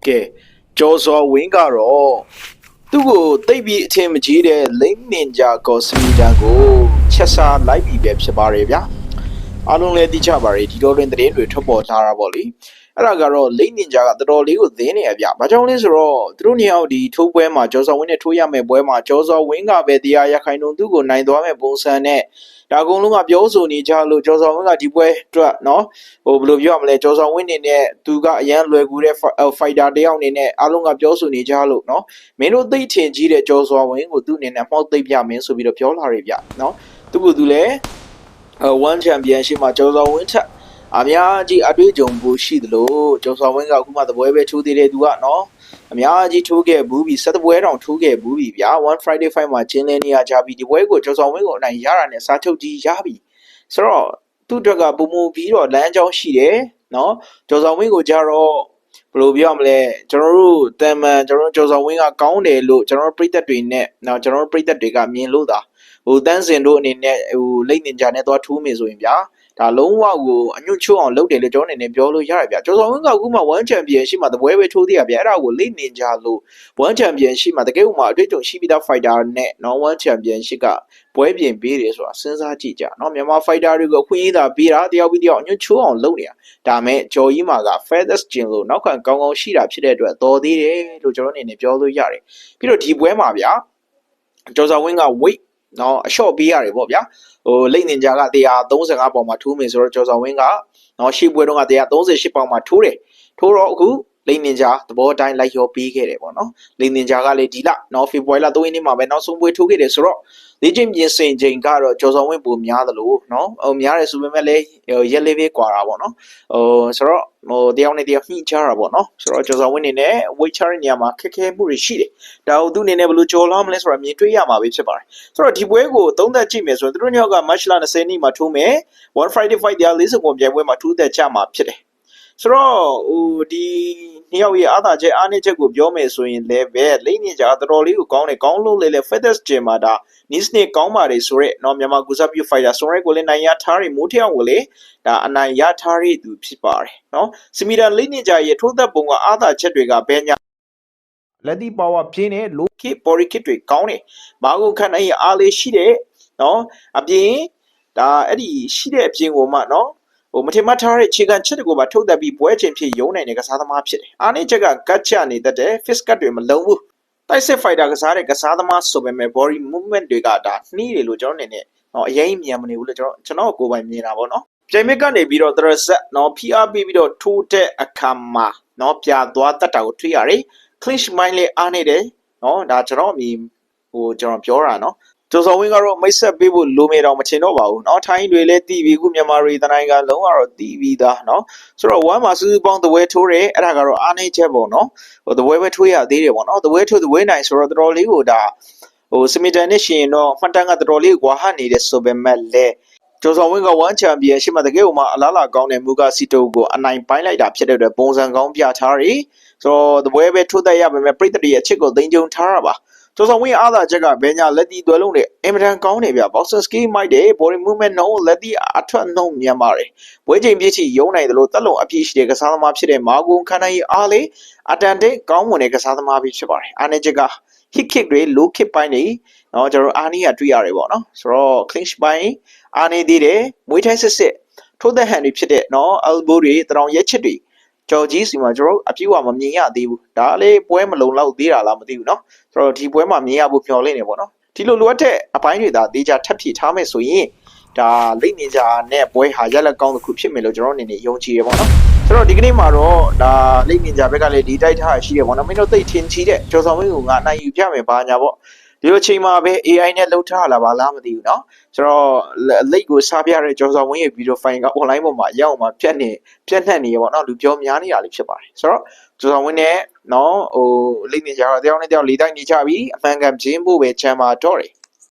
ကဲကျော်စော်ဝင်းကတော့သူ့ကိုတိတ်ပြီးအထင်မကြီးတဲ့လိမ့်နင်ဂျာကောစမီတန်ကိုချက်စားလိုက်ပြီးပဲဖြစ်ပါတယ်ဗျာအားလုံးလည်းသိကြပါရဲ့ဒီတော့တွင်သတင်းတွေထွက်ပေါ်လာတာပေါ့လေအဲ့ဒါကတော့လိမ့်နင်ဂျာကတော်တော်လေးကိုသင်းနေရဗျဘာကြောင့်လဲဆိုတော့သူတို့နှစ်ယောက်ဒီထိုးပွဲမှာကျော်စော်ဝင်းနဲ့ထိုးရမယ့်ပွဲမှာကျော်စော်ဝင်းကပဲတရားရခိုင်နှုံသူ့ကိုနိုင်သွားမယ့်ပုံစံနဲ့ဒါကုန်းလုံးကပြောဆိုနေကြလို့ကျော်စော်ဝင်းကဒီပွဲအတွက်နော်ဘယ်လိုပြောရမလဲကျော်စော်ဝင်းနေနဲ့သူကအရန်လွယ်ကူတဲ့ fighter တယောက်အနေနဲ့အားလုံးကပြောဆိုနေကြလို့နော်မင်းတို့သိထင်ကြီးတဲ့ကျော်စော်ဝင်းကိုသူ့အနေနဲ့မှောက်သိပ်ပြမင်းဆိုပြီးတော့ပြောလာရဗျနော်သူကသူလည်းone championship မှာကျော်စော်ဝင်းထက်အများကြီးအတွေ့အကြုံပိုရှိသလိုကျော်စော်ဝင်းကအခုမှတပွဲပဲထိုးသေးတယ်သူကနော်အများကြီးထိုးခဲ့ဘူးပြီး7ပွဲတောင်ထိုးခဲ့ဘူးပြီးဗျာone friday fight မှာကျင်းလင်းနေရကြပြီဒီပွဲကိုကျော်စော်ဝင်းကိုအနိုင်ရတာနဲ့စားချုပ်ကြီးရပြီဆိုတော့သူ့အတွက်ကပုံမူပြီးတော့လမ်းကြောင်းရှိတယ်နော်ကျော်စော်ဝင်းကိုကြတော့ဘယ်လိုပြောမလဲကျွန်တော်တို့တန်မန်ကျွန်တော်ကျော်စော်ဝင်းကကောင်းတယ်လို့ကျွန်တော်ပြည်သက်တွေနဲ့နော်ကျွန်တော်ပြည်သက်တွေကမြင်လို့သာတန်းစင်တို့အနေနဲ့လိမ့်နင်ဂျာနဲ့သွားထိုးမယ်ဆိုရင်ဗျာဒါလုံးဝကိုအညွတ်ချိုးအောင်လုပ်တယ်လို့ကျွန်တော်အနေနဲ့ပြောလို့ရတယ်ဗျာကျော်စော်ဝင်းကအခုမှone champion ရှိမှတပွဲပဲထိုးသေးရဗျာအဲ့ဒါကိုလိမ့်နင်ဂျာလို့one champion ရှိမှတကယ်ဥမာအတွေ့အကြုံရှိပြီးသား fighter နဲ့နော် one champion ရှိကပွဲပြင်ပေးတယ်ဆိုတာစဉ်းစားကြည့်ကြနော်မြန်မာ fighter တွေကိုအခွင့်အရေးသာပေးတာတယောက်ပြီးတယောက်အညွတ်ချိုးအောင်လုပ်နေတာဒါမဲ့ကျော်ကြီးမာက feathers ကျင်လို့နောက်ခံကောင်းကောင်းရှိတာဖြစ်တဲ့အတွက်တော်သေးတယ်လို့ကျွန်တော်အနေနဲ့ပြောလို့ရတယ်ပြီးတော့ဒီပွဲမှာဗျာကျော်စော်ဝင်းက weightနော်အလျှော့ပေးရတယ်ပေါ့ဗျာလိမ့်နင်ဂျာက135ပေါင်မှာထိုးမယ်ဆိုတော့ကျော်စော်ဝင်းကနော်ရှေ့ပွဲတုန်းက138ပေါင်မှာထိုးတယ်ထိုးတော့အခုလိမ့်နင်ဂျာသဘောတိုင်းလိုက်ရောပေးခဲ့တယ်ပေါ့နော်လိမ့်နင်ဂျာကလည်းဒီလနော်ဖေဖော်ဝါရီလ3ရက်နေ့မှာပဲနောက်ဆုံးပွဲထိုးခဲ့တယ်ဆိုတော့လေ့ကျင့်ပြင်ဆင်ချိန်ကတော့ကျော်စော်ဝင်းပုံများသလိုနော်များတယ်ဆိုပေမဲ့လည်းရက်လေးပဲကွာတာပေါ့နော်ဆိုတော့တယောက်နဲ့တယောက်ညှိချတာပေါ့နော်ဆိုတော့ကျော်စော်ဝင်းနေနဲ့ weight ချတဲ့နေရာမှာခက်ခဲမှုတွေရှိတယ်ဒါကိုသူ့အနေနဲ့ဘယ်လိုကြော်လာမလဲဆိုတာမြင်တွေ့ရမှာပဲဖြစ်ပါတယ်ဆိုတော့ဒီပွဲကိုသုံးသက်ကြည့်မယ်ဆိုရင်သူတို့ညောက်က match လ20နေ့မှာထိုးမယ် one friday fight တရား40ပုံပြိုင်ပွဲမှာထိုးသက်ကြမှာဖြစ်တယ်ဆိုတော့ဒီနှစ်ယောက်ရဲ့အားသာချက်အားနည်းချက်ကိုပြောမယ်ဆိုရင်လည်းပဲလိမ့်နေကြတော်တော်လေးကိုကောင်းတယ်ကောင်းလို့လေ feathers gym မှာဒါနီးစနစ်ကောင်းပါတယ်ဆိုရက်နော်မြန်မာကူစားပြု fighter ဆိုရက်ကိုလည်းနိုင်ရထားတယ်မိုးထအောင်ကိုလည်းဒါအနိုင်ရထားရသူဖြစ်ပါတယ်နော်စမီဒန်လိမ့်နေကြရဲ့ထိုးသက်ပုံကအားသာချက်တွေကဘယ်ညာလက်ဒီပါဝါပြင်းတဲ့ low kick body kick တွေကောင်းတယ်မာကုန်ခန့်နိုင်အားလေးရှိတယ်နော်အပြင်ဒါအဲ့ဒီရှိတဲ့အပြင်ကိုမှနော်မထင်မှတ်ထားတဲ့ခြေခံချက်တွေကိုပါထုတ်သက်ပြီးပွဲချိန်ဖြစ်ရုံးနိုင်တဲ့ကစားသမားဖြစ်တယ်အားနည်းချက်ကကတ်ချနေတတ်တယ် fist cut တွေမလုံးဘူးတိုက်စစ် fighter ကစားတဲ့ကစားသမားဆိုပေမဲ့ body movement တွေကဒါနှီးတယ်လို့ကျွန်တော်အနေနဲ့အရင်မြန်မနေဘူးလို့ကျွန်တော်ကိုယ်ပိုင်မြင်တာပေါ့နော်ပြိုင်မက်ကနေပြီးတော့ threat နော်ဖိအားပေးပြီးတော့ထိုးတဲ့အခါမှာနော်ပြသွားတတ်တာကိုတွေ့ရတယ် clinch mind လေးအားနေတယ်နော်ဒါကျွန်တော်အမြင်ကျွန်တော်ပြောတာနော်ကျော်စော်ဝင်းကတော့မိတ်ဆက်ပေးဖို့လိုမေတော့မချင်တော့ပါဘူးเนาะထိုင်းတွေလည်းတီးပြီးခုမြန်မာတွေတနိုင်ကလုံးကတော့တီးပြီးသားเนาะဆိုတော့ဝမ်းမှာစူးစူးပေါင်းတပွဲထိုးတယ်အဲ့ဒါကတော့အားနေချက်ပေါ့เนาะတပွဲပဲထိုးရသေးတယ်ပေါ့เนาะတပွဲထိုးတပွဲနိုင်ဆိုတော့တော်တော်လေးကိုဒါစမီတန်နဲ့ရှင်တော့မှတ်တမ်းကတော်တော်လေးကွာဟနေတယ်ဆိုပေမဲ့လည်းကျော်စော်ဝင်းကone champion ရှိမှတကယ်ဥမာအလားလာကောင်းတဲ့မူကာစီတိုကိုအနိုင်ပိုင်းလိုက်တာဖြစ်တဲ့အတွက်ပုံစံကောင်းပြထားတယ်ဆိုတော့တပွဲပဲထိုးတတ်ရပါမယ်ပြည်သက်တွေအချစ်ကိုသိမ်းကြုံထားတာပါကျော်စော်ဝင်းအားသာချက်ကဘယ်ညာလက်တီသွဲလုံးနဲ့အင်မတန်ကောင်းနေဗျ boxer skill မိုက်တယ် body movement နှုံးလက်တီအထွက်နှုံးမြန်ပါတယ်ပွဲချိန်ပြည့်ချီရုံးနိုင်တယ်လို့တက်လုံအပြည့်ရှိတဲ့ကစားသမားဖြစ်တဲ့မာဂုံခန္ဓာကြီးအားလေးအတန်တိတ်ကောင်းမွန်တဲ့ကစားသမားဖြစ်ပါတယ်အားနေချက်က hit kick တွေ low kick ပိုင်းတွေနော်ကျွန်တော်အားနေရတွေ့ရတယ်ပေါ့နော်ဆိုတော့ clinch ပိုင်းအားနေသေးတယ်မွေးထိုင်းစစ်ထိုးသက်ဟန်တွေဖြစ်တဲ့နော် elbow တွေတရောင်ရက်ချစ်တွေကျော်ကြီးစီမှာကျွန်တော်အပြည့်အဝမမြင်ရသေးဘူးဒါလေးပွဲမလုံလောက်သေးတာလားမသိဘူးเนาะဆိုတော့ဒီပွဲမှာမြင်ရဖို့မျှော်လင့်နေပေါ့နော်ဒီလိုလိုအပ်တဲ့အပိုင်းတွေသာတေချာထပ်ဖြည့်ထားမယ်ဆိုရင်ဒါလိမ့်နေကြနဲ့ပွဲဟာရက်လက်ကောင်းတစ်ခုဖြစ်မယ်လို့ကျွန်တော်အနေနဲ့ယုံကြည်ရပေါ့နော်ဆိုတော့ဒီကနေ့မှာတော့ဒါလိမ့်နေကြဘက်ကလည်းဒီတိုက်ထားရှိတယ်ပေါ့နော်မင်းတို့သိထင်ကြီးတဲ့ကျော်ဆောင်ဝင်းကိုငါနိုင်ယူပြမယ်ဘာညာပေါ့ဒီလိုချိန်မှာပဲ AI နဲ့လှုပ်ထားလာပါလားမသိဘူးเนาะဆိုတော့လိတ်ကိုစားပြတဲ့ကျော်ဆောင်ဝင်းရဲ့ဗီဒီယိုဖိုင်က online ပေါ်မှာအရောက်မှာပြတ်နှက်နေရပေါ့เนาะလူပြောများနေရလေးဖြစ်ပါတယ်ဆိုတော့ကျော်ဆောင်ဝင်းနဲ့เนาะလိတ်နေကြတော့တယောက်နဲ့တယောက်လေးတိုင်းနေကြပြီအမှန်ကန်ချင်းဖို့ပဲချမ်းပါတော့တယ်